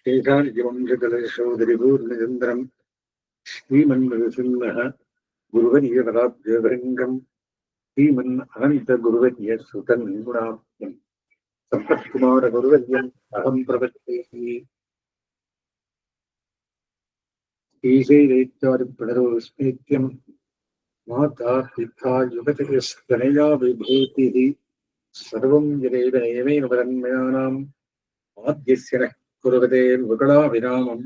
शेषार्यवंशकलशोदरिपूर्णचन्द्रम् श्रीमन्मृगसिंहः गुरुवर्यपदाब्जभृङ्गम् श्रीमन् अनन्तगुरुवर्यसुतम् गुणाब्दम् सम्पत्कुमारगुरुवर्यम् अहम् प्रपद्ये। श्रीशैलेत्यादिप्रणरोस्मित्यम् माता पिता युगतिस्तनया विभूतिः सर्वम् यदेव नयमेन परन्मयानाम् आद्यस्य नः कुरुवते विकलाविरामम्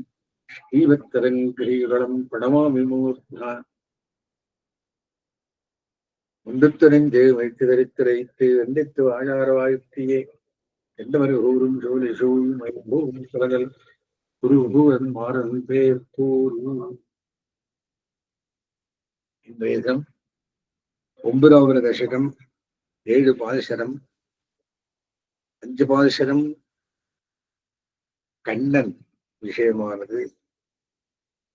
श्रीभक्तरङ्गिरीगणम् प्रणमामि मूर्ध्ना முண்டுத்தனஞ்சே வைத்து தரித்திரைத்து வெண்டித்து ஆழார வாழ்த்தியே எந்தமரு ஊரும் சோழி சூழ் மைபூம் சுரகல் குருபூரன் மாறன் பேர் கூறு. இன்றைய தினம் 9வது தசகம் 7 பாதசரம் 5 பாதசரம் கண்ணன் விஷயமானது.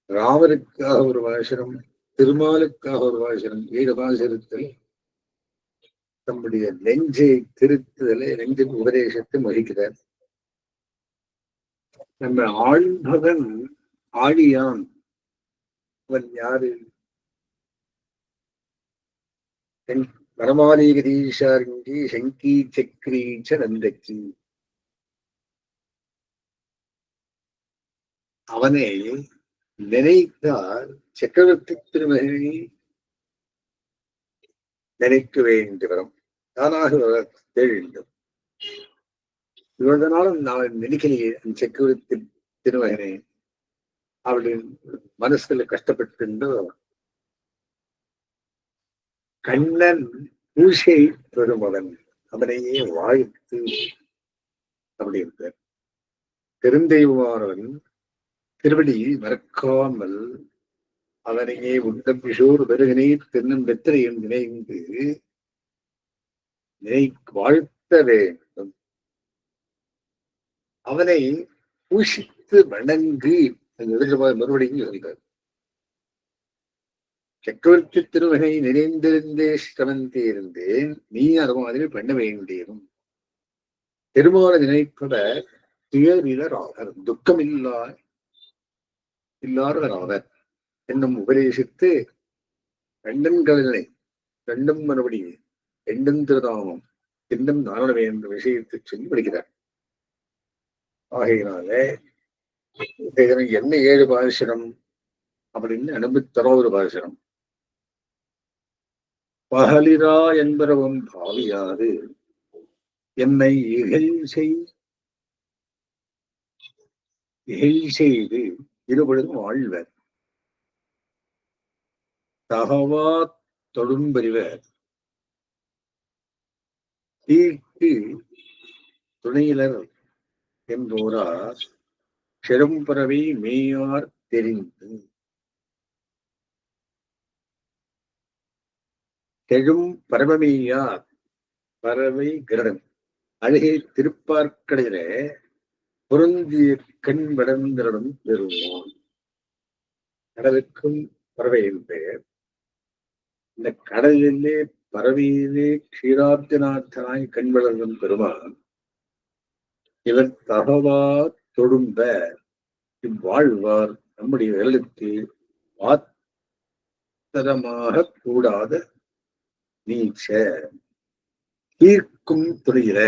ராமருக்காக ஒரு பாசனம், திருமாலுக்காக ஒரு பாசனம், 7 பாசரத்தில் தம்முடைய நெஞ்சை திருத்துதலை நெஞ்சின் உபதேசத்தை வகிக்கிறார். நம்ம ஆழ்பவன் ஆழியான், அவன் யாரு? பரமாலிகதீஷாரிங்கி சங்கி சக்ரீச்ச நந்தக்கி. அவனை நினைத்தால் சக்கரவர்த்தி திருமகனை நினைக்க வேண்டி வரும், தானாக வேண்டும். இவ்வளவுனாலும் நான் நினைக்கலையே அந்த சக்கரவர்த்தி திருமகனை. அவளுடைய மனசுல கஷ்டப்பட்டு கண்ணன் பூசை பெறுமவன் அவனையே வாழ்த்து அப்படி இருப்பார். பெருந்தெய்வமானவன் திருவடி மறக்காமல் அவனையே உண்டம் கிஷோர் பெருகனை தென்னும் வெத்திரையும் நினைந்து வாழ்த்த வேண்டும். அவனை பூஷித்து வணங்கு மறுபடியும் சொல்கிறார். சக்கரவர்த்தி திருமகனை நினைந்திருந்தே சிரமந்தே இருந்தேன், நீ அது மாதிரி பண்ண வேண்டியதும். பெருமான நினைப்பவர் துயரிலராவர், துக்கம் இல்லாதவராவர் என்னும் உபதேசித்து கண்டன் கலனை கண்டம் மறுபடி எண்ணும் திருதாமம் இன்னும் நாரணமே என்ற விஷயத்தை சொல்லி படிக்கிறார். ஆகையினால என்ன 7 பாசுரம் அப்படின்னு அனுபவித்தர ஒரு பாசுரம். பகலிரா என்பரவும் பாவியாது என்னை இகழ் செய்து இருபொழுதும் வாழ்வர் தகவா தொடும்பறிவர் தீர்க்கு துணையிலர் என்போரார் செரும்பறவை மேயார் தெரிந்து. செழும் பரமமேயார் பறவை கிரடன் அழகை திருப்பார்க்கடையில பொருந்திய கண் வடந்திரனும் பெறுவான். கடலுக்கும் பறவை பெயர். இந்த கடலிலே பறவையிலே க்ஷீராப்திநாதனாய் கண் வளர்ந்தும் பெருமான் இவர் தகவா தொடும்ப இவ்வாழ்வார் நம்முடைய விரலுக்கு ஆத்தரமாக கூடாத நீச்ச தீர்க்கும் துணையில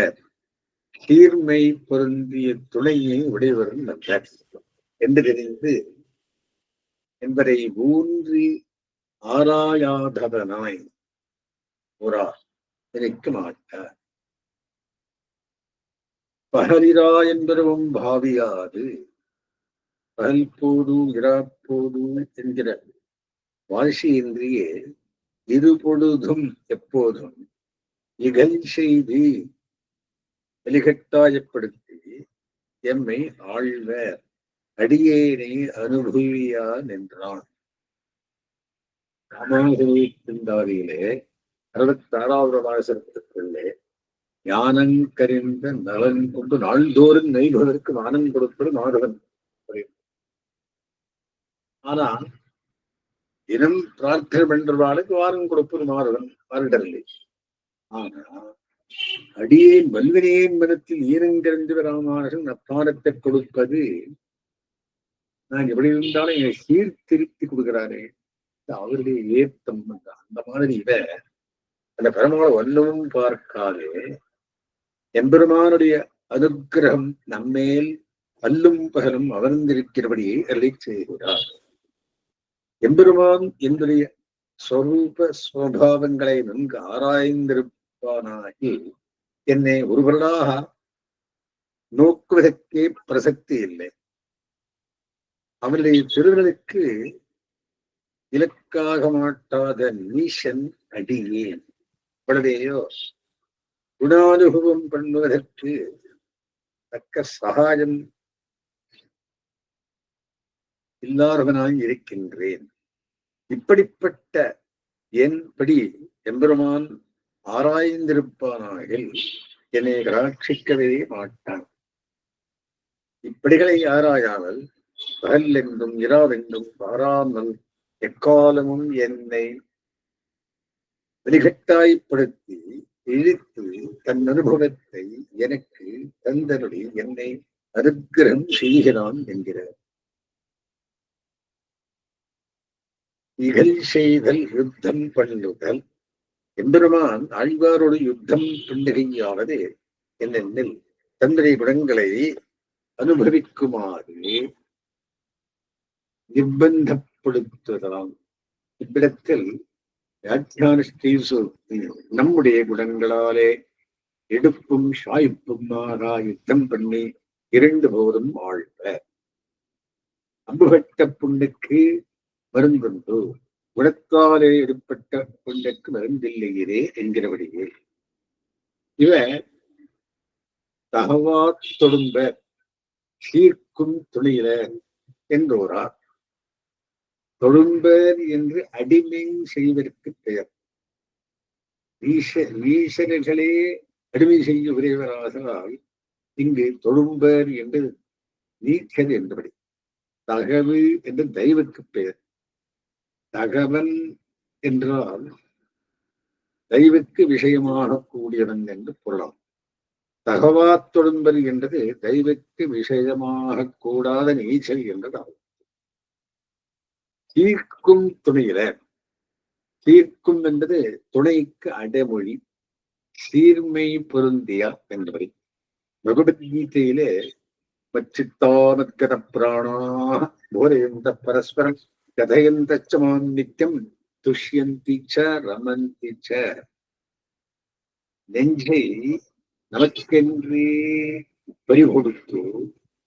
தீர்மை பொருந்திய துணையை உடையவரும் நன்றார் என்று தெரிந்து என்பதை ஊன்றி ஆராயாதவனாய் ஒரா நினைக்க மாட்டார். பகலிரா என்பதும் பாவியாது பகல் போது இராப்போது என்கிற வாசியின்றியே இருபொழுதும் எப்போதும் இகழ் செய்து வெளிகட்டாயப்படுத்தி எம்மை ஆழ்வர் அடியேனை அனுபவியா நின்றான். ராமாயணத்தின்தாரியிலே 66வது வாசகத்துக்குள்ளே ஞானங்கறிந்த நலன் கொண்டு நாள்தோறும் நெய்வதற்கு நானம் கொடுப்பது நாடகன். ஆனா தினம் பிரார்த்தனை பண்றவாளுக்கு வாரம் கொடுப்பது மாறுவன் மாறிடவில்லை. ஆனா அடியேன் வல்வினேன் மனத்தில் ஈரங்கிழந்து ராமானுஜன் அப்பானத்தை கொடுப்பது நான் எப்படி இருந்தாலும் என்னை சீர்திருத்தி கொடுக்கிறாரே அவருடைய ஏத்தம் அந்த மாதிரி இவ அந்த பெருமாள் வல்லவும் பார்க்காது எம்பெருமானுடைய அனுக்கிரகம் நம்மேல் பல்லும் பகலும் அமர்ந்திருக்கிறபடியே அருளை செய்கிறார். எம்பெருமான் என்னுடைய ஸ்வரூப சுவாவங்களை நன்கு ஆராய்ந்திருப்பானாகி என்னை ஒருவராக நோக்குவதற்கே பிரசக்தி இல்லை. அவனுடைய திருடலுக்கு இலக்காக மாட்டாத நீஷன் அடியேன் இவ்வளவேயோ குணானுபவம் பண்ணுவதற்கு தக்க சகாயம் இல்லாதவனாய் இருக்கின்றேன். இப்படிப்பட்ட என்படி எம்பெருமான் ஆராய்ந்திருப்பானாகில் என்னை கடாட்சிக்கவே மாட்டான். இப்படிகளை ஆராயாமல் பகல் என்றும் இராவென்றும் பாராமல் எக்காலமும் என்னை வெளிகட்டாய்ப்படுத்தி இழுத்து தன் அனுபவத்தை எனக்கு தந்தருளி என்னை அனுக்கிரகம் செய்கிறான் என்கிறார். இகழ் செய்தல் யுத்தம் பண்ணுதல். எம்பெருமான் ஆழ்வாரோடு யுத்தம் பண்ணுகையாவது என்னென்னில் தன்னுடைய குணங்களை அனுபவிக்குமாறு நிர்பந்தப்படுத்துதலாம். இவ்விடத்தில் வியாக்கியான ஸ்ரீசூக்தி நம்முடைய குணங்களாலே எடுப்பும் சாய்ப்பும் மாறா யுத்தம் பண்ணி இரண்டு போதும் ஆழ்வ. அம்புகட்ட புண்ணுக்கு மருந்துண்டு, குணத்தாலே ஏற்பட்ட புண்ணுக்கு மருந்தில்லையே என்கிறபடியே இவ தகவா தொடும்ப சீர்க்கும் துணியில என்றோரார். தொழும்பர் என்று அடிமை செய்வதற்கு பெயர். ஈசர்களே அடிமை செய்ய உரியவராகனால் இங்கு தொழும்பர் என்று நீச்சல் என்றபடி. தகவு என்று தெய்வக்கு பெயர். தகவன் என்றால் தெய்வக்கு விஷயமாக கூடியவன் என்று பொருளாம். தகவா தொழும்பர் என்றது தெய்வக்கு விஷயமாக கூடாத நீச்சல் என்றதாகும். தீர்க்கும் துணையில, தீர்க்கும் என்பது துணைக்கு அடைமொழி, சீர்மை பொருந்தியா என்பதை பகவத்கீதையிலே மச்சித்தானத்கத பிராணாக போதயந்த பரஸ்பரம் கதையந்த மாம் நித்தியம் துஷ்யந்தி ச ரமந்தி ச. நெஞ்சை நமக்கென்றே பறிகொடுத்து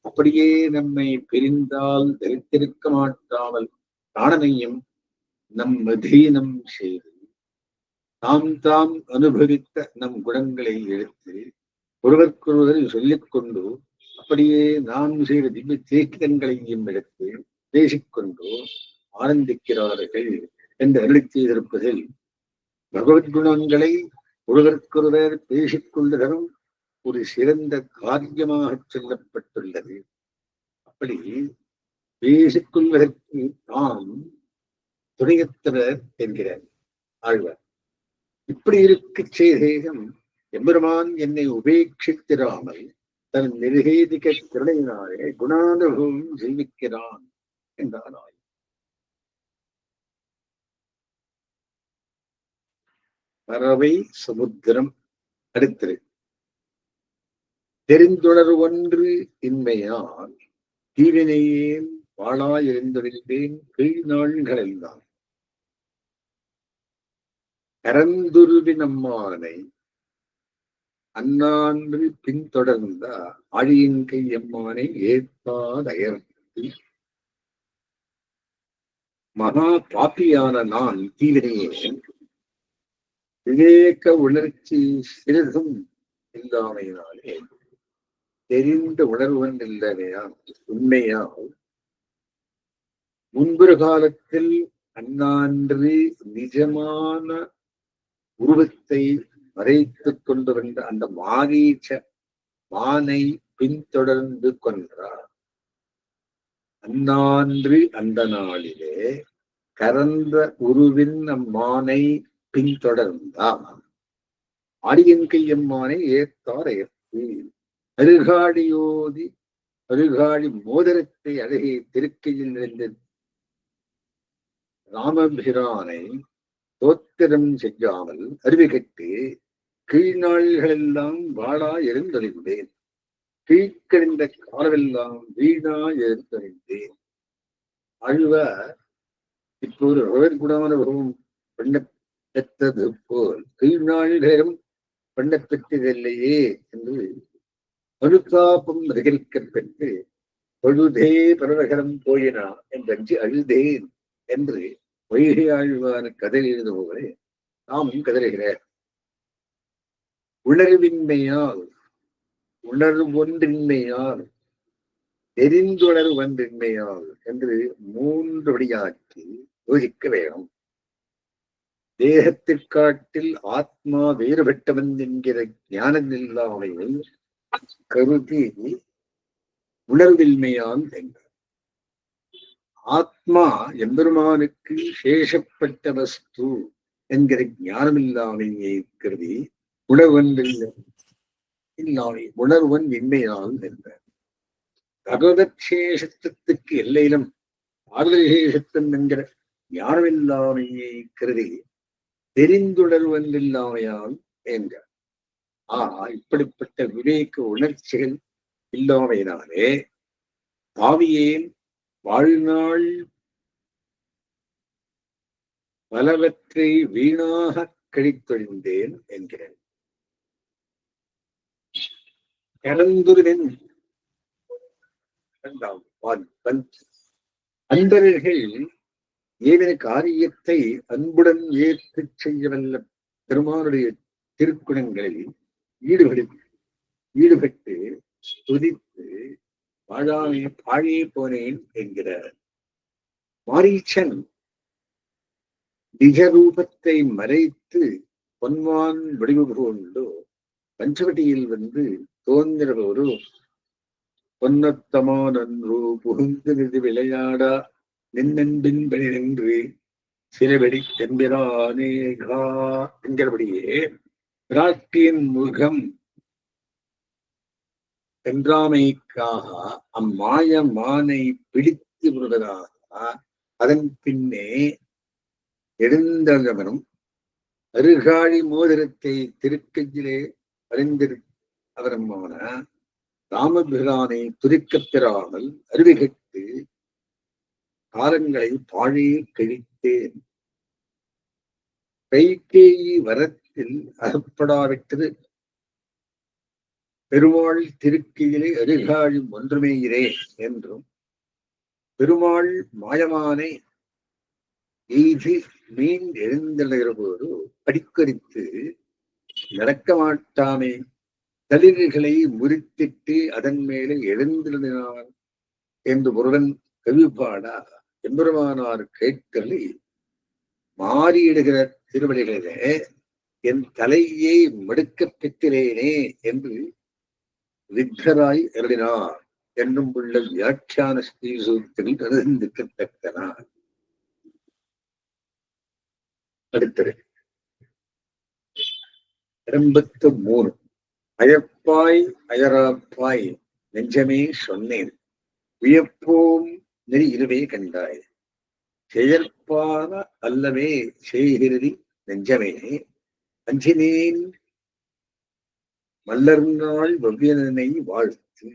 அப்படியே நம்மை பிரிந்தால் தரித்திருக்க மாட்டாமல் பிராணனையும் நம் அதீனம் செய்து தாம் தாம் அனுபவித்த நம் குணங்களை எடுத்து ஒருவருக்கொருவர் சொல்லிக் கொண்டு அப்படியே நாம் செய்த திவ்ய தேக்கிதங்களையும் எடுத்து பேசிக்கொண்டு ஆனந்திக்கிறார்கள் என்று அருளி செய்திருப்பதில் பகவத்குணங்களை ஒருவருக்கொருவர் பேசிக்கொள்ளுதலும் ஒரு சிறந்த காரியமாக சொல்லப்பட்டுள்ளது. அப்படி பேசிக்கொள்வதற்கு தாம் துணையத்தவர் என்கிறார் ஆழ்வார். இப்படி இருக்க செய்தேகம் எம்பெருமான் என்னை உபேட்சித்திராமல் தன் நிர்ஹேதிக திறனையினாலே குணானுபவம் செய்விக்கிறான் என்றார். பறவை சமுத்திரம். அடுத்தது தெரிந்துணர் ஒன்று இன்மையால் தீவினையேன் வாழாயிருந்தொழிந்தேன் கீழ் நாள்களெல்லாம். கரந்துருவினம்மானை அண்ணான்று பின்தொடர்ந்த ஆழியின் கை எம்மானை ஏற்பாதயர்த்தி. மகா பாப்பியான நான் தீவினையேன் விவேக உணர்ச்சி சிறிதும் இல்லாமையினாலே தெரிந்த உணர்வன் இல்லையா உண்மையால் முன்பொரு காலத்தில் அண்ணான்று நிஜமான உருவத்தை மறைத்துக் கொண்டு வந்த அந்த மாரீச்ச மானை பின்தொடர்ந்து கொன்றார். அண்ணான்று அந்த நாளிலே கரந்த உருவின் அம்மானை பின்தொடர்ந்தார். ஆடியின் கையம்மானை ஏத்தார் அயர்த்து அருகாடியோதி அருகாடி மோதிரத்தை அழகே திருக்கையில் நிறைந்த ராமபிரானை தோத்திரம் செய்யாமல் அருவிகட்டு கீழ்நாள்களெல்லாம் வாழா எழுந்தறிந்தேன். கீழ்கழிந்த காலமெல்லாம் வீணா எழுந்தறிந்தேன். ஆழ்வார் இப்போது ரோகமான உருவம் பண்ண பெற்றது போல் கீழ்நாள்களும் பண்ண பெற்றதில்லையே என்று அனுதாபம் அதிகரிக்கப்பட்டு பொழுதே பரவகரம் போயினா என்று அழுதேன் என்று வைகை ஆழ்வான கதை எழுதுபவரே நாமும் கதறுகிறார். உணர்வின்மையால் உணர்வொன்றின்மையால் தெரிந்துணர்வொன்றின்மையால் என்று மூன்றுபடியாக்கி யோசிக்க வேணும். தேகத்திற்காட்டில் ஆத்மா வேறுபட்டவன் என்கிற ஞானமில்லாமையை கருதி உணர்வின்மையால் என்றார். ஆத்மா எம்பெருமானுக்கு சேஷப்பட்ட வஸ்து என்கிற ஞானமில்லாமையை கருதி உணர்வன் இன்மையால் என்றார். பகவத் சேஷத்துக்கு எல்லையிலும் ஆகலேசத்தம் என்கிற ஞானமில்லாமையை கருதி தெரிந்துணர்வன்றில்லாமையால் என்றார். இப்படிப்பட்ட விவேக உணர்ச்சிகள் இல்லாமையினாலே பாவியேன் வாழ்நாள் பலவற்றை வீணாக கழித்தொழிந்தேன் என்கிறேன். அன்பர்கள் ஏவின காரியத்தை அன்புடன் ஏற்று செய்யவல்ல பெருமானுடைய திருக்குணங்களில் ஈடுபட்டு துதித்து பாழே போனேன் என்கிறார். மாரீச்சன் நிஜரூபத்தை மறைத்து பொன்வான் வடிவு கொண்டு பஞ்சவட்டியில் வந்து தோன்றினவரு பொன்னத்தமா நன்று புகுந்து நிதி விளையாடா நின்னன்பின் பணி நின்று சிறவெடி தெம்பிரானேகா என்கிறபடியே பிராட்டியின் முகம் வென்றாமைக்காக அம்மாய மானை பிடித்து விடுவதாக அதன் பின்னே எழுந்தவனும் அருகாழி மோதிரத்தை திருக்கையிலே அறிந்திரு அவரமான ராமபிரானை துரிக்கப் பெறாமல் அருவிகட்டு காலங்களை பாழே கழித்தேன். கைகேயி வரத்தில் அகப்படாவிட்டது பெருமாள் திருக்கையிலே அருகாழி ஒன்றுமேயிரே என்றும் பெருமாள் மாயமானை எய்தி மீன் எழுந்தபோது அடிக்கரித்து நடக்க மாட்டாமே தளிர்களை முறித்திட்டு அதன் மேலே எழுந்திருந்தான் என்று ஒருவன் கவிபாடா எம்பெருமானார் கேட்கலை மாறியிடுகிற திருவடிகளிலே என் தலையை மடுக்கப் பெற்றிலேனே என்று வித்தராய் அருளினார் என்னும் உள்ள வியாக்கியான ஸ்ரீசூத்தில் அறிந்திருக்கத்தக்கனார். அடுத்தது 83. அயப்பாய் அயராப்பாய் நெஞ்சமே சொன்னேன் வியப்போம் நெறி இருவே கண்டாய் செயற்பாத அல்லவே செய்கிறது நெஞ்சமே அஞ்சினேன் மல்லர்நாள் வவ்வியனை வாழ்த்து.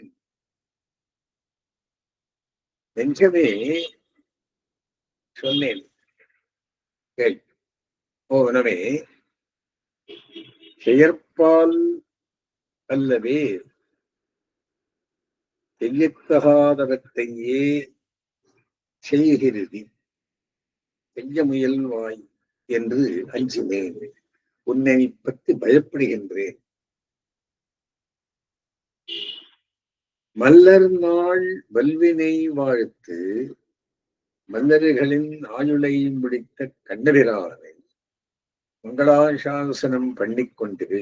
நெஞ்சமே சொன்னேன் கேள் ஓனமே செயற்பால் அல்லவே செய்யத்தகாதவற்றையே செய்கிறது செய்ய முயல்வாய் என்று அஞ்சினேன் உன்னை பற்றி பயப்படுகின்றேன். மல்லர் நாள் வல்வினை வாழ்த்து மல்லர்களின் ஆயுளை முடித்த கண்ணபிரானை மங்களாசாசனம் பண்ணிக்கொண்டு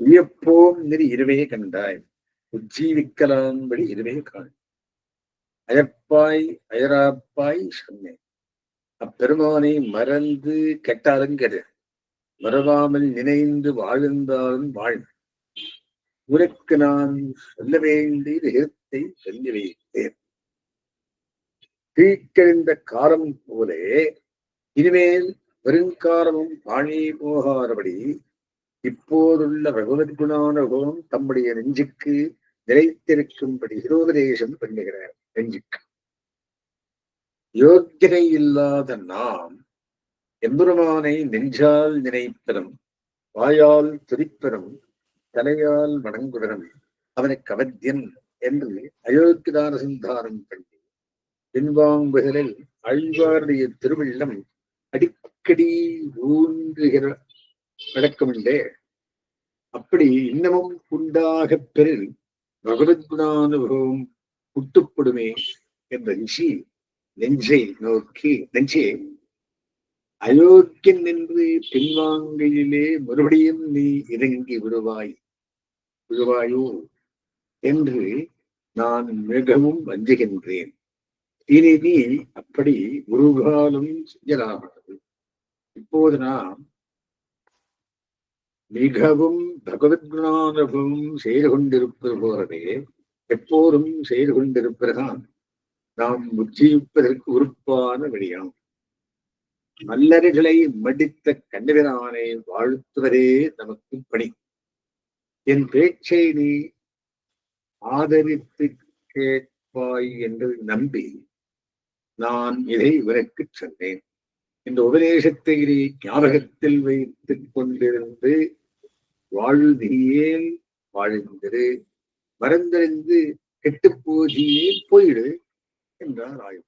வியப்போம் நெறி இருவே கண்டாய் உஜ்ஜீவிக்கலாம்படி இருவே காண். அயப்பாய் அயராப்பாய் சொன்னேன் அப்பெருமானை மறந்து கெட்டாருங்கிறது மறவாமல் நினைந்து வாழ்ந்தாலும் வாழ். உனக்கு நான் சொல்ல வேண்டிய விதத்தை சொல்லி வைத்தேன். கீழ்கழிந்த காலம் போலே இனிமேல் பெருங்காரமும் பாழி போகாதபடி இப்போதுள்ள பகவத் குணானுபவம் தம்முடைய நெஞ்சுக்கு நிலைத்திருக்கும்படி ஹிரோபதேசம் பண்ணுகிறார். நெஞ்சுக்கு யோக்கியதை இல்லாத நாம் எம்பெருமானை நெஞ்சால் நினைப்பதும் வாயால் துதிப்பதும் தலையால் வணங்குவதும் அவனுக்கு அவத்தியன் என்று அயோக்கியதான சந்தானம் பண்ணி பின்வாங்குதலில் ஆழ்வாருடைய திருவள்ளம் அடிக்கடி ஊன்றுகிற வழக்கமுண்டே. அப்படி இன்னமும் உண்டாக பெறில் பகவத் குணானுபவம் புட்டுப்படுமே என்ற ரிஷி நெஞ்சை நோக்கி, நெஞ்சே அயோக்கியன் என்று பின்வாங்கையிலே மறுபடியும் நீ இறங்கி விடுவாயோ என்று நான் மிகவும் வஞ்சுகின்றேன். இனி நீ அப்படி ஒரு காலம் செய்யலாகாது. இப்போது நாம் மிகவும் பகவத் குணானுபவம் செய்து கொண்டிருப்பது போலவே எப்போதும் செய்து கொண்டிருப்பதுதான் நாம் உச்சிப்பதற்கு உறுப்பான வழியாம். மல்லர்களை மடித்த கண்ணவிரானை வாழ்த்துவதே நமக்கு பணி. என் பேச்சை நீ ஆதரித்து கேட்பாய் என்று நம்பி நான் இதை உனக்கு சொன்னேன். இந்த உபதேசத்தை நீ ஞாபகத்தில் வைத்துக் கொண்டிருந்து வாழ்வியேல் வாழ்ந்திரு, மறந்தறிந்து கெட்டுப்போதியே போயிடு என்றார் ஆய்வு.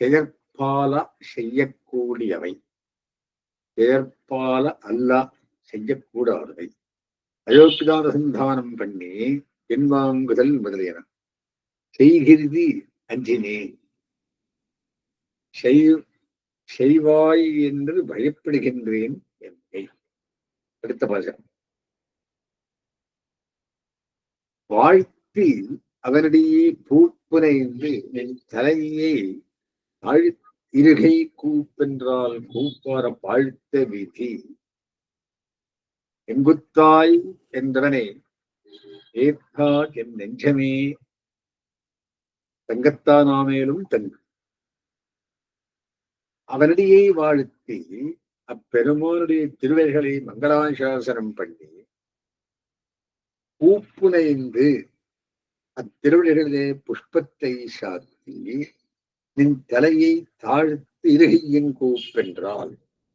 செயற்பால செய்யக்கூடியவை, செயற்பால அல்ல செய்யக்கூடாதவை அயோக்கியதான சந்தானம் பண்ணி பின்வாங்குதல் முதலியன. செய்கிருதி அஞ்சினே, செய்வாய் என்று பயப்படுகின்றேன் என்னை. அடுத்த பாசம். வாழ்த்தி அவனிடையே பூப்புனைந்து என் தலையை இருகை கூப்பென்றால் கூப்பார வாழ்த்த விதி. எங்குத்தாய் என்றவனை ஏத்தா என் நெஞ்சமே தங்கத்தானாமேலும் தங்கு. அவனிடையே வாழ்த்தி அப்பெருமானுடைய திருவைகளை மங்களாசாசனம் பண்ணி பூப்புனைந்து அத்திருவிழிகளிலே புஷ்பத்தை சாத்தி நின் தலையை தாழ்த்து இருகையின் கூப்பென்றால்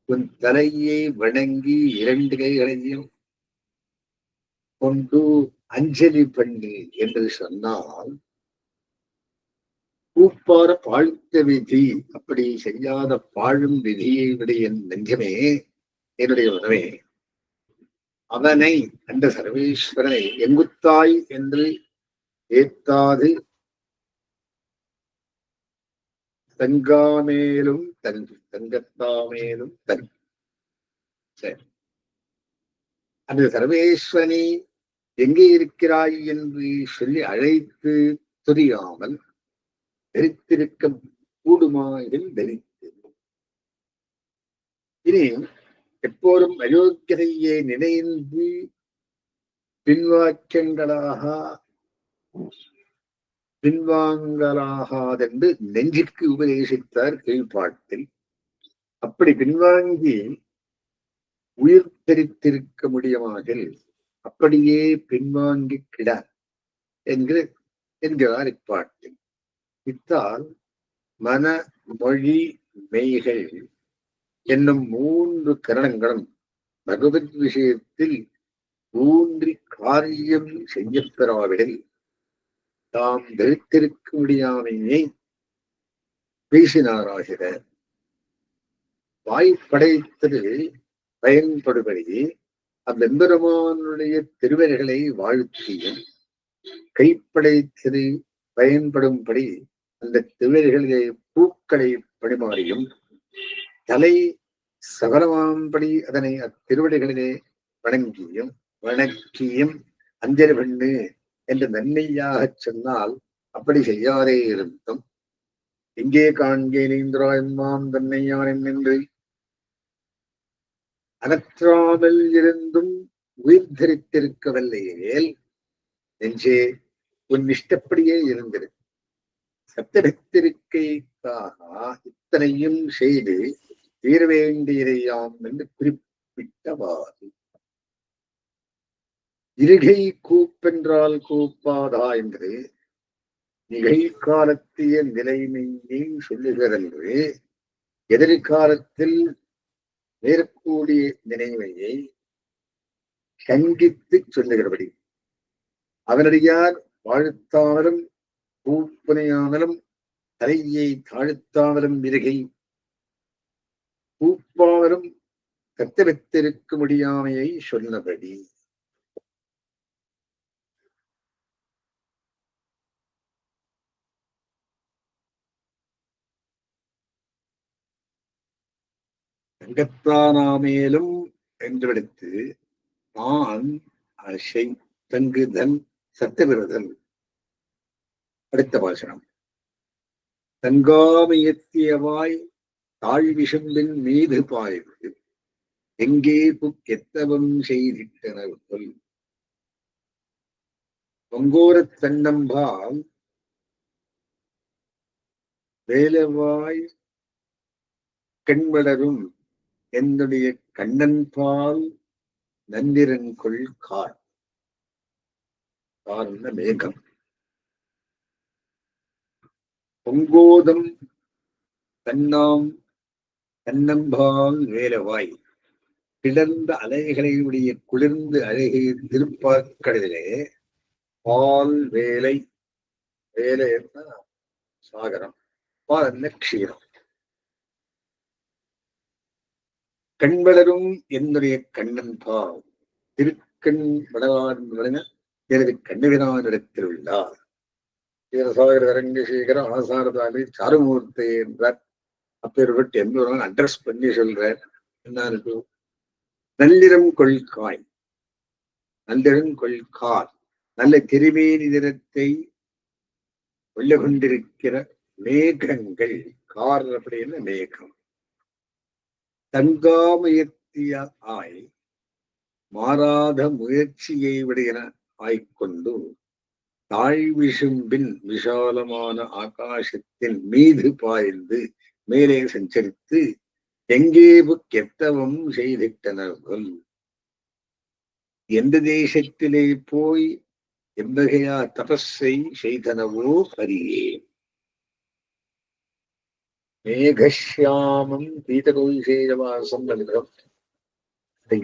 உன் தலையை வணங்கி இரண்டு கைகளையும் கொண்டு அஞ்சலி பண்ணி என்று சொன்னால் கூப்பார பாழ்த்த விதி. அப்படி செய்யாத பாழும் விதியை விட என் நெஞ்சமே, என்னுடைய உணவே, அவனை அந்த சர்வேஸ்வரனை எங்குத்தாய் என்று ஏத்தாது தங்காமேலும் தங்கு, தங்கத்தாமேலும் தங்கு. சரி, அந்த சர்வேஸ்வரனை எங்கே இருக்கிறாய் என்று சொல்லி அழைத்து துரியாமல் தரித்திருக்க கூடுமாயில் தரித்து இனி எப்போதும் அயோக்கியதையே நினைந்து பின்வாங்கலாகாதென்று நெஞ்சிற்கு உபதேசித்தார் கீழ்ப்பாட்டில். அப்படி பின்வாங்கி உயிர் தெரித்திருக்க முடியுமாகில் அப்படியே பின்வாங்கி கிட என்கிறார் இப்பாட்டில். இத்தால் மன, மொழி, மெய்கள் என்னும் 3 கரணங்களும் பகவத் விஷயத்தில் ஊன்றி காரியம் செய்யப்பெறாவிடில் தாம் தரித்திருக்க முடியாமையை பேசினாராகிற. வாய்ப்படைத்தது பயன்படுபடி அவ்வெம்பெருமானுடைய திருவர்களை வாழ்த்தியும், கைப்படைத்தது பயன்படும்படி அந்த திருவர்களிலே பூக்களை பணிமாறியும், தலை சகலமாம்படி அதனை அத்திருவடிகளிலே வணக்கியும் அஞ்சலி பண்ணு என்று நன்மையாக சொன்னால் அப்படி செய்யாதே இருந்தும், எங்கே காண்கேன் இந்திராயம்மான் தன்னை யான் என்று அனற்றாமல் இருந்தும் உயிர் தரித்திருக்கவில்லையேல் நெஞ்சே உன் இஷ்டப்படியே இருந்திரு. சப்தபித்திருக்கைக்காக இத்தனையும் செய்து தீர வேண்டியதையாம் என்று குறிப்பிட்டவாறு இருகை கூப்பென்றால் கூப்பாதா என்று நிகழ்காலத்திய நிலைமையை சொல்லுகிறென்று எதிர்காலத்தில் மேற்கூடிய நிலைமையை சங்கித்து சொல்லுகிறபடி அவனடியார் வாழ்த்தாமலும் கூப்பனையாமலும் தலையை தாழ்த்தாமலும் இருகை கூப்பாமலும் கத்தரித்திருக்க முடியாமையை சொன்னபடி தங்கத்தானாமேலும் என்றெடுத்து தான் அசை தங்குதல் சத்தவிரதல். அடுத்த பாசனம். தங்காமையத்தியவாய் தாழ்விசும்பின் மீது பாய்வது எங்கே புக்கெத்தவம் செய்திட்டனர் சொல். பொங்கோரத் தன்னம்பால் வேலவாய் கண்வளரும் என்னுடைய கண்ணன்பால் நன்னிரன்கொள் கார். கார்ந்த மேகம். பொங்கோதம் தன்னாம் தன்னம்பால் வேலவாய் கிடந்த அலைகளுடைய குளிர்ந்து அழகிய திருப்பாற்கடலிலே பால் வேலை. வேலை என்ன? சாகரம். பால் என்ன? க்ஷீரம். கண்வளரும் என்னுடைய கண்ணன் பால் திருக்கண் வளர்ந்த எனது கண்ணவினானிடத்தில் உள்ளார். வீரசாகர அரங்கசேகர ஆசாரதாரி சாருமூர்த்தி என்றார். அப்பேற்பட்டு எந்த அட்ரஸ் பண்ணி சொல்றார். என்ன இருக்கு? நல்லிடம் கொள்காய், நல்லிடம் கொள்கார், நல்ல திருமேனி தினத்தை வெள்ள கொண்டிருக்கிற மேகங்கள். கார் அப்படின்னு மேகம். தங்காமுயர்த்திய ஆய் மாறாத முயற்சியை விடையென ஆய்கொண்டு தாழ்விசும்பின் விஷாலமான ஆகாசத்தின் மீது பாய்ந்து மேலே சஞ்சரித்து எங்கே புக்கெத்தவம் செய்திட்டனர்கள். எந்த தேசத்திலே போய் எவ்வகையா தபஸை செய்தனவோ அறியே. மேகஷ்யாமம் பீதகோஷேயவாசம் என்கிறோம்.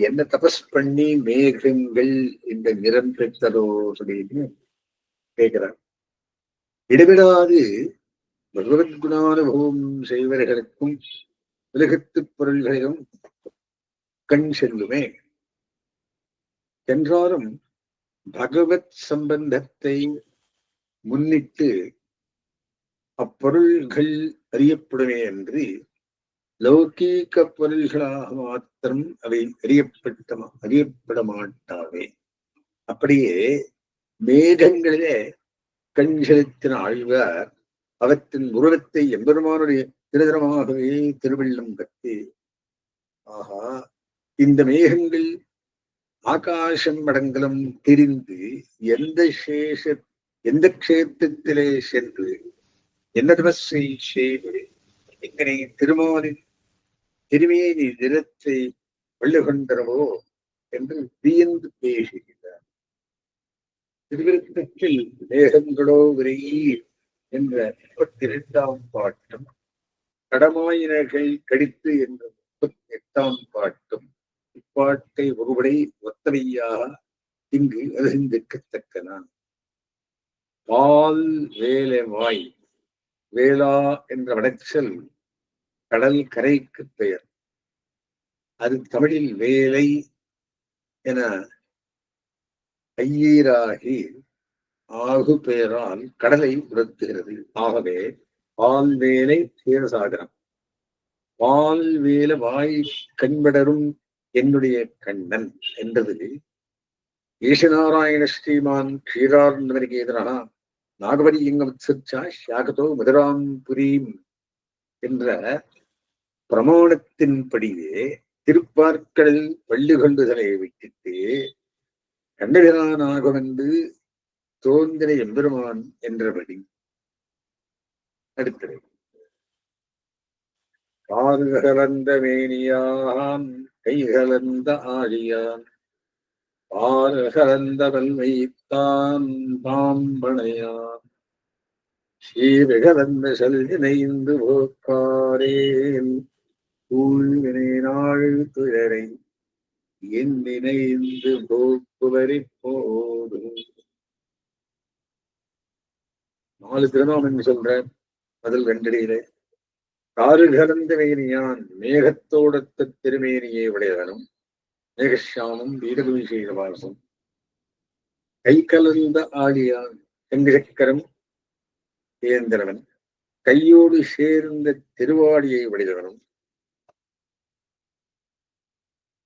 என்ன தபஸ் பண்ணி மேகங்கள் இந்த நிறம் பெற்றதோ அப்படின்னு கேட்கிறார். இடைவிடாது பகவத் குணானுபவம் செய்வர்களுக்கும் உலகத்து பொருள்களிலும் கண் செல்லுமே. என்றாலும் பகவத் சம்பந்தத்தை முன்னிட்டு அப்பொருள்கள் அறியப்படுமே என்று லௌகீக பொருள்களாக மாத்திரம் அவை அறியப்பட மாட்டாவே. அப்படியே மேகங்களிலே கண் செலுத்தின ஆழ்வார் அவற்றின் உருவத்தை எம்பெருமானுடைய திருதரமாகவே திருவள்ளம் கட்டி, ஆகா இந்த மேகங்கள் ஆகாசம் மடங்களும் தெரிந்து எந்த க்ஷேத்திரத்திலே சென்று என்ன தபஸை செய்து எங்கனை திருமாலின் திருமேனி தினத்தை வெள்ளுகொண்டனவோ என்று வியந்து பேசுகிறார். திருவிருத்தத்தில் மேகங்களோ விரையி என்ற 32ஆம் பாட்டும் கடமாயினர்கள் கடித்து என்ற 38ஆம் பாட்டும் இப்பாட்டை ஒருபடை ஒத்தவையாக இங்கு அறிந்திருக்கத்தக்கனான். பால் வேலவாய். வேளா என்ற வடச்சல் கடல் கரைக்கு பெயர். அது தமிழில் வேலை என ஐயீராகி ஆகு பெயரால் கடலை உணர்த்துகிறது. ஆகவே பால் வேலை சீரசாகரம். பால் வேல வாய் கண்படரும் என்னுடைய கண்ணன் என்றது ஈசநாராயண ஸ்ரீமான் க்ஷீரார்ணவரிகேதனா நாகவரி இங்கமத்சா ஷாகதோ மதுராம் புரீம் என்ற பிரமாணத்தின்படியே திருப்பார்க்கடலில் பள்ளி கொண்டுதலை விட்டுட்டு கண்டபிரானாகும் என்று தோன்றின எம்பெருமான் என்றபடி அடுத்தது கால்கலந்த மேனியான் கைகலந்த ஆழியான் பால்கலந்த வல்வைத்தான் பாம்பனையான் சீர்கலந்த செல்வினைந்து போக்காரேன் கூழ்வினை நாள் துயரை என் நினைந்து போக்குவரி போதும். 4 திருநாமம் சொல்றேன். முதல் 2 காரு கலந்த மேனியான் மேகத்தோடத்த திருமேனியை உடையவனும் மேகஷாமும் வீரபூமி செய்த வாசம். கை கலந்த ஆழியான் செங்கச்சக்கரம் ஏந்திரவன் கையோடு சேர்ந்த திருவாடியை உடையவனும்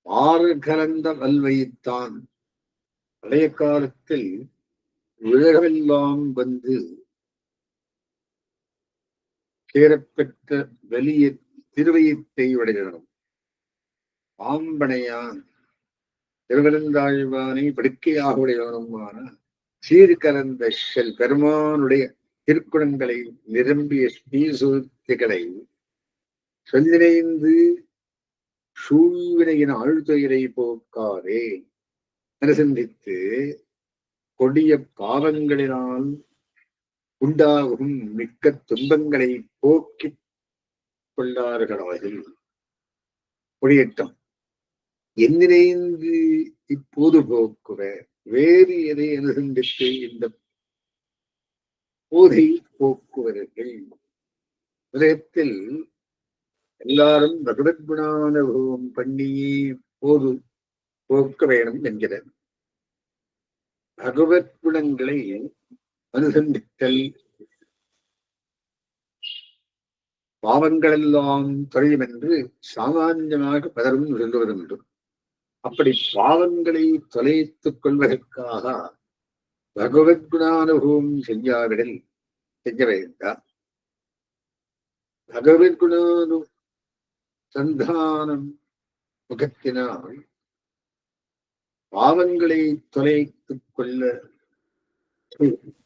ஆறு கலந்த வல்வைத்தான் பழைய காலத்தில் உலகமெல்லாம் வந்து கேரப்பெற்ற வெளிய திருவயத்தை உடையவனும் பாம்பனையான் திருவலந்தாழ்வானை படுக்கையாக உடையவனுமான சீர்கலந்த செல் பெருமானுடைய திருக்குணங்களை நிரம்பிய ஸ்ரீசூர்த்திகளை சொல்லிணைந்து சூழ்வினையின் ஆழ்துயரை போக்காரே என சிந்தித்து கொடிய பாவங்களினால் உண்டாகும் மிக்க துன்பங்களை போக்கிக் கொள்ளார்களாகில் முடியட்டும் என்னினைந்து இப்போது போக்குவ வேறு எதை என சிந்தித்து இந்த போதை போக்குவர்கள் உலகத்தில் எல்லாரும் பகவத் குணானுபவம் பண்ணியே போது போக்க வேணும் என்கிறார். பகவத் குணங்களை அனுசந்தித்தல் பாவங்களெல்லாம் தொழிலும் என்று சாமான்யமாக பலரும் சொல்லுவதுண்டு. அப்படி பாவங்களை தொலைத்துக் கொள்வதற்காக பகவத் குணானுபவம் செய்யாவிடல் செய்ய வேண்டாம். பகவத் குணானு சந்தானம் முகத்தினால் பாவங்களை தொலைத்துக்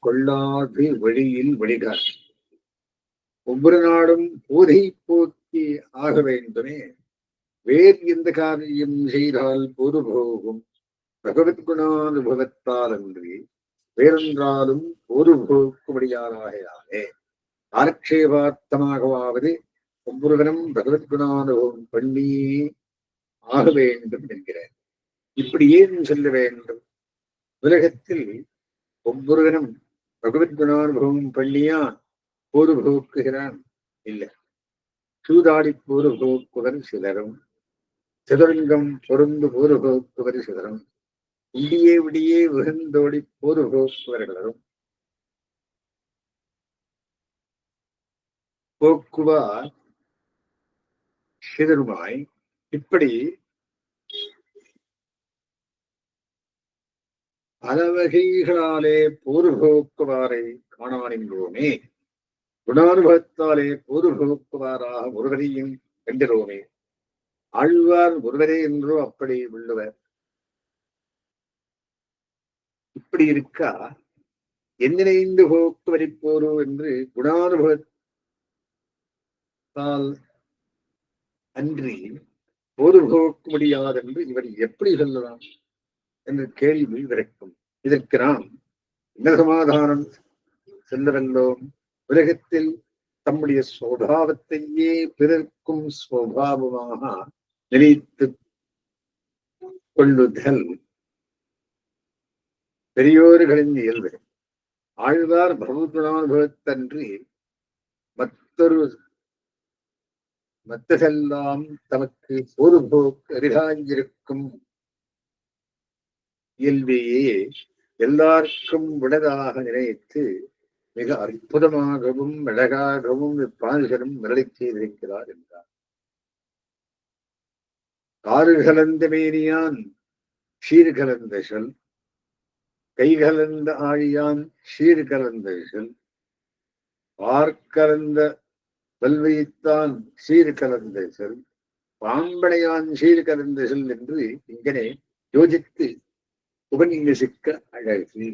கொள்ளாது வழியில் வழிகாட்டு. ஒவ்வொரு நாடும் போதை போக்கி ஆக வேண்டுமே. வேறு எந்த காரியம் செய்தால் போது போகும் பகவத் குணானுபவத்தால் அன்றி வேறென்றாலும் போது போக்கும்படியாராகையாலே காலக்ஷேபார்த்தமாகவாவது ஒவ்வொருவனும் பகவத் குணானுபவம் பண்ணியே ஆக வேண்டும் என்கிறார். இப்படி ஏன் சொல்ல வேண்டும்? உலகத்தில் ஒவ்வொருவனும் பகவத் குணானுபவம் பண்ணியா போது போக்குகிறான் இல்லை. சூதாடி போது போக்குவர் சிலரும், சிதரங்கம் பொருந்து போது போக்குவர் சிலரும், விடியே விடியே விழுந்தோடி போது போக்குவர்களும் போக்குவார் சிதறுமாய். இப்படி பல வகைகளாலே போது போக்குவாரை காணானின்றோமே. குணானுபவத்தாலே போது போக்குவாராக ஒருவரையும் கண்டிரோமே. ஆழ்வார் ஒருவரே என்றோ அப்படி உள்ளவர். இப்படி இருக்கா எண்ணிணைந்து போக்குவரை போரோ என்று குணானுபவத்தால் அன்றி போது போக்க முடியாதென்று இவர் எப்படி சொல்லலாம் என்று கேள்வி விரட்டும். இதற்கு நாம் என்ன சமாதானம் சொல்ல வந்தோம்? உலகத்தில் தம்முடைய சுவாவத்தையே பிறர்க்கும் சுவாவமாக நினைத்து கொள்ளுதல் பெரியோர்களின் இயல்பு. ஆழ்வார் பகவத்குணானுபவத்தன்றி மற்றதெல்லாம் தமக்கு பொதுபோக்கு அரிதாயிருக்கும் இயல்பையே எல்லாருக்கும் உடதாக நினைத்து மிக அற்புதமாகவும் அழகாகவும் இப்பால்களும் மிரளை செய்திருக்கிறார் என்றார். காரு கலந்த மேனியான் சீர்கலந்த சொல், கைகலந்த ஆழியான் சீர்கலந்த சொல், பார்க்கலந்த வல்வைத்தான் சீர்கலந்த சொல், பாம்படையான் சீர் கலந்த சொல் என்று இங்கனே யோசித்து உபநியசிக்க அழகு.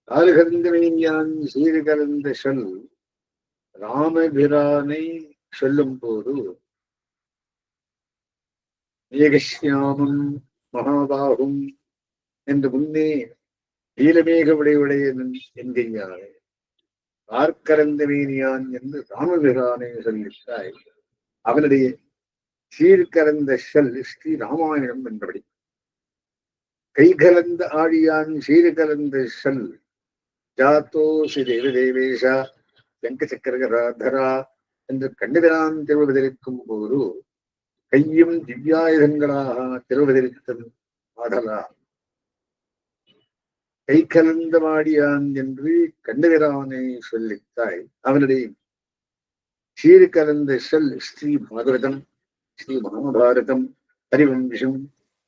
ஆறுகந்தமையான் சீர் கலந்த சொல் ராமபிரானை சொல்லும் போது மேகசியாமும் மகாபாகும் என்று முன்னே நீலமேக விடையுடைய என்கிறாரே ஆர்கரந்த மேனியான் என்று ராமபிரானை சொல்லிட்டாய். அவனுடைய சீர்கலந்த சொல் ஸ்ரீ ராமாயணம் என்பபடி. கை கலந்த ஆழியான் சீர்கலந்த சொல் ஜாத்தோ ஸ்ரீ தேவதேவேஷா வெங்க சக்கரகராதரா என்று கண்ணிதரான் திருவதற்கும் போது கையும் திவ்யாயுதங்களாக திருவதற்கும் ஆடலா. கை கலந்த மாடியான் என்று கண்ணிதரானை சொல்லித்தாய். அவனுடைய சீர் கலந்த சொல் ஸ்ரீ பாகவதம் ஸ்ரீ மகாபாரதம் ஹரிவம்சம்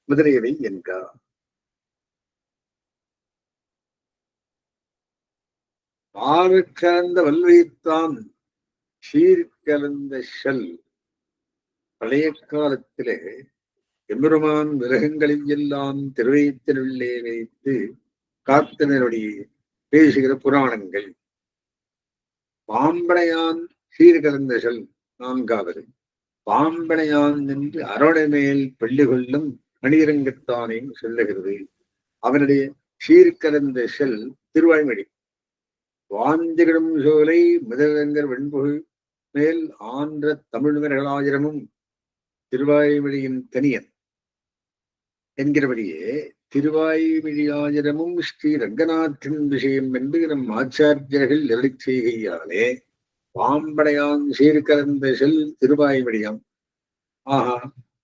முதலியவை என்றார். ஆறு கலந்த வல்வைத்தான் சீர் கலந்த சொல். பழைய காலத்திலே எம்பெருமான் விரகங்களில் எல்லாம் திருவயிற்றினுள்ளே வைத்து காத்தனருடைய பேசுகிற புராணங்கள். பாம்படையான் சீர் கலந்த சொல் நான்காவது. பாம்படையான் என்று அரோட மேல் பள்ளி கொள்ளும் மணிரங்கத்தானே சொல்லுகிறது. அவனுடைய சீர்கலந்த சொல் திருவாய்மொழி. வாந்திகளும் சோலை முதலங்கர் வெண்புகழ் மேல் ஆன்ற தமிழ்வர்களாயிரமும் திருவாய்மொழியின் தனியன் என்கிறபடியே திருவாய்மொழியாயிரமும் ஸ்ரீ ரங்கநாத்தின் விஷயம் என்று நம் ஆச்சாரியர்கள் எழி செய்கையாலே பாம்படையான் சீர்கலந்த சொல் திருவாய்மொழியாம். ஆஹா,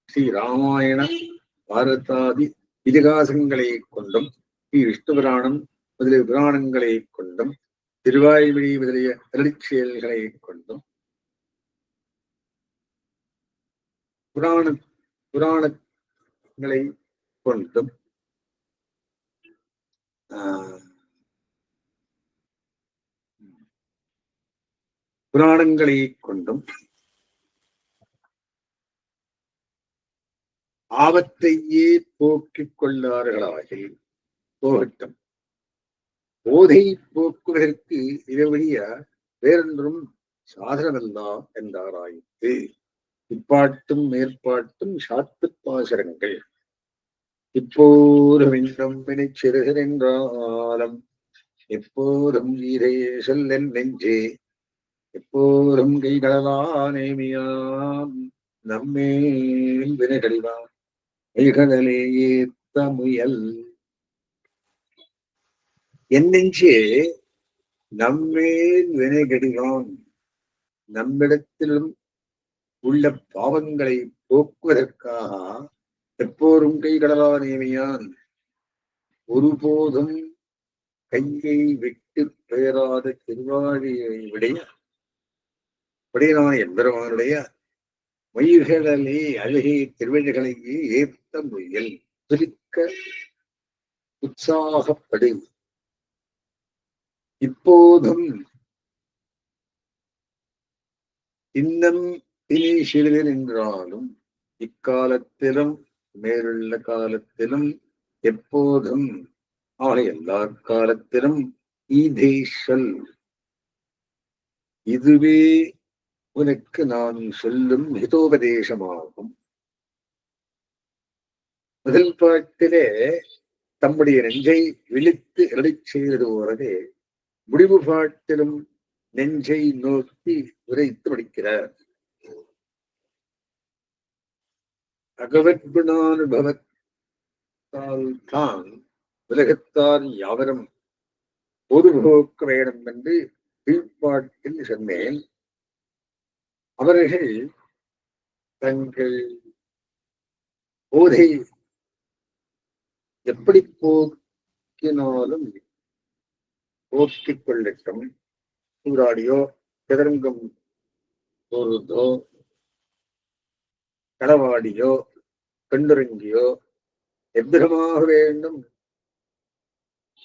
ஸ்ரீ ராமாயண பாரதாதி இதிகாசங்களை கொண்டும் ஸ்ரீ விஷ்ணு புராணம் முதலிய புராணங்களை கொண்டும் திருவாய்மொழி முதலிய செயல்களை கொண்டும் புராணங்களை கொண்டும் புராணங்களை கொண்டும் ஆபத்தையே போக்கிக் கொள்ளார்களாகில் போகட்டும். போதை போக்குவதற்கு இவழிய வேறொன்றும் சாதனமல்லா என்றாராயிற்று. இப்பாட்டும் மேற்பாட்டும் சாத்து பாசரங்கள். இப்போதும் இன்னும் வினை சிறுகிறென்றாலும் எப்போதும் ஈரையே சொல்லென் நெஞ்சே எப்போதும் கைகளா நேமியாம் நம்மேல் வினைகழிவான் கைகளே ஏத்த முயல். என் நெஞ்சே நம்மேல் வினைகடிவான் நம்மிடத்திலும் உள்ள பாவங்களை போக்குவதற்காக எப்போதும் கைகளா நேமியான் ஒருபோதும் கையை விட்டு பெயராத திருவாழியை விடையனான எம்பெருமானுடைய மயிர்களே அழகே திருவழிகளையே ஏத்த முயல் பிரிக்க உற்சாகப்படு. இப்போதும் இன்னும் இனி சிறிது என்றாலும் இக்காலத்திலும் மேலுள்ள காலத்திலும் எப்போதும் ஆக எல்லா காலத்திலும் ஈதேஷல் இதுவே உனக்கு நான் சொல்லும் ஹிதோபதேசமாகும். முதல் பாட்டிலே தம்முடைய நெஞ்சை விழித்து எழச் செய்து போறதே முடிவு பாட்டிலும் நெஞ்சை நோக்கி உரைத்து படிக்கிறார். அகவத்குணானுபவத்தால் தான் உலகத்தார் யாவரும் பொதுபோக்க வேணும் என்று கீழ்ப்பாட்டில் சொன்னேன். அவர்கள் தங்கள் போதை எப்படி போக்கினாலும் போக்கிக் கொள்ளட்டும். சூறாடியோ சதுரங்கம் போறதோ களவாடியோ கண்டுறங்கியோ எவ்விதமாக வேண்டும்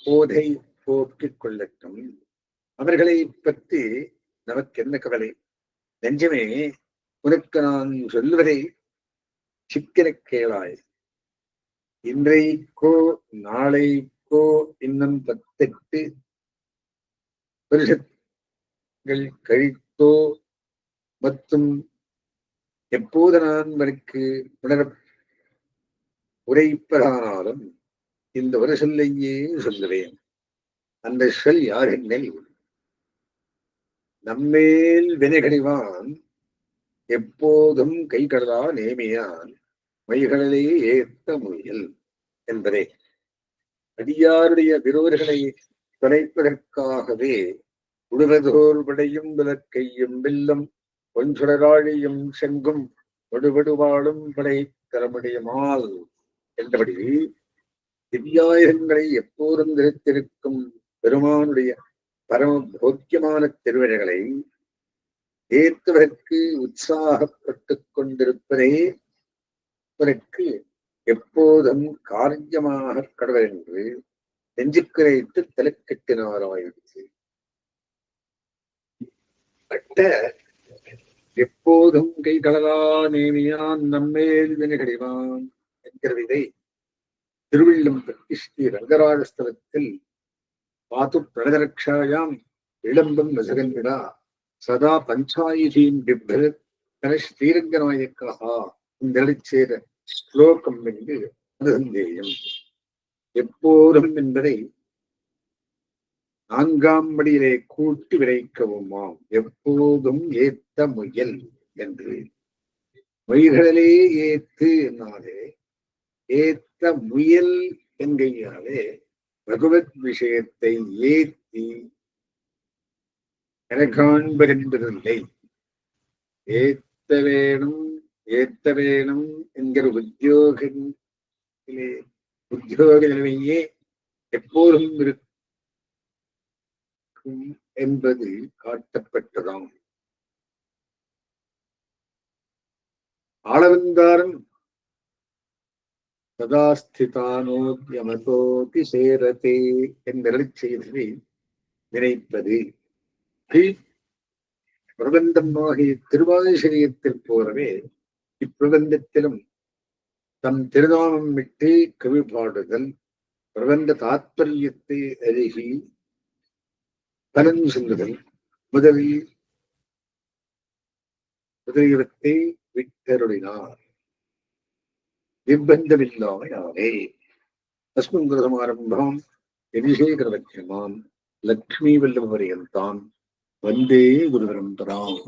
போதை போக்கிக் கொள்ளட்டும். அவர்களை பற்றி நமக்கு என்ன கவலை? நெஞ்சமே, உனக்கு நான் சொல்லுவதை சிக்கனக் கேளாய். இன்றைக்கோ நாளைக்கோ இன்னும் 18 வருஷங்கள் கழித்தோ மற்றும் எப்போது நான் உனக்கு உரைப்பதானாலும் இந்த ஒரு சொல்லையே சொல்லுவேன். அந்த சொல் யார் என்னில் நம்மேல் வினைகடிவான் எப்போதும் கை கடலா நேமியான் மைகளிலே ஏத்த முயல் என்பதே. அடியாருடைய விரோதங்களை தொலைப்பதற்காகவே உடுவதோர் விடையும் விளக்கையும் வில்லும் பொன்சுடராழியும் செங்கும் ஒடுவடுவாளும் படை தர முடியுமால் என்றபடி திவ்யாயுதங்களை எப்போதும் தரித்திருக்கும் பெருமானுடைய பரம போக்கியமான திருவிழைகளை ஏற்றுவதற்கு உற்சாகப்பட்டுக் கொண்டிருப்பதே உனக்கு எப்போதும் காரியமாக கடவுள் என்று நெஞ்சுக்குரைத்து தலைக்கட்டினாராயிடுச்சு. பட்ட எப்போதும் கை கடலா நேமியான் நம்மேல் வினைகடிவான் என்கிற விதை திருவில்லம் பற்றி ஸ்ரீ ரங்கராஜஸ்தலத்தில் பாத்து பிரணதரக்ஷாயாம் இளம்பம் நசகன்விடா சதா பஞ்சாயுதீன் பிப்ர ஸ்ரீரங்கநாயக்காக இந்த ஸ்லோகம் என்று அனுசந்தேயம். எப்போதும் என்பதை 4ஆம் படியிலே கூட்டி விரைக்கவுமாம். எப்போதும் ஏத்த முயல் என்று மொய்களிலே ஏத்து என்னாலே ஏத்த முயல் என்கையாலே பகவத் விஷயத்தை ஏத்தி எனக்காண்பதென்பதில்லை. ஏத்த வேணும் என்கிற உத்தியோக நிலைமையே எப்போதும் இருக்கும் என்பது காட்டப்பட்டதாம். ஆளவந்தாரன் சதாஸ்திதானோத்யமதோதி சேரதே என்பதை செய்ததை நினைப்பது பிரபந்தமாகிய திருவாதிசரியத்தில் போலவே இப்பிரபந்தத்திலும் தம் திருநாமம் விட்டு கவி பாடுதல் பிரபந்த தாத்பரியத்தை அருகி பலன் சொல்லுதல் முதலியவத்தை விட்டருளினார். நிர்பந்தமில்லாமையாலே அஸ்மின் குருசமாரம்பாம் யதிசேகரவட்சமாம் லக்ஷ்மீ வல்லப பர்யந்தாம் வந்தே குரு பரம்பராம்.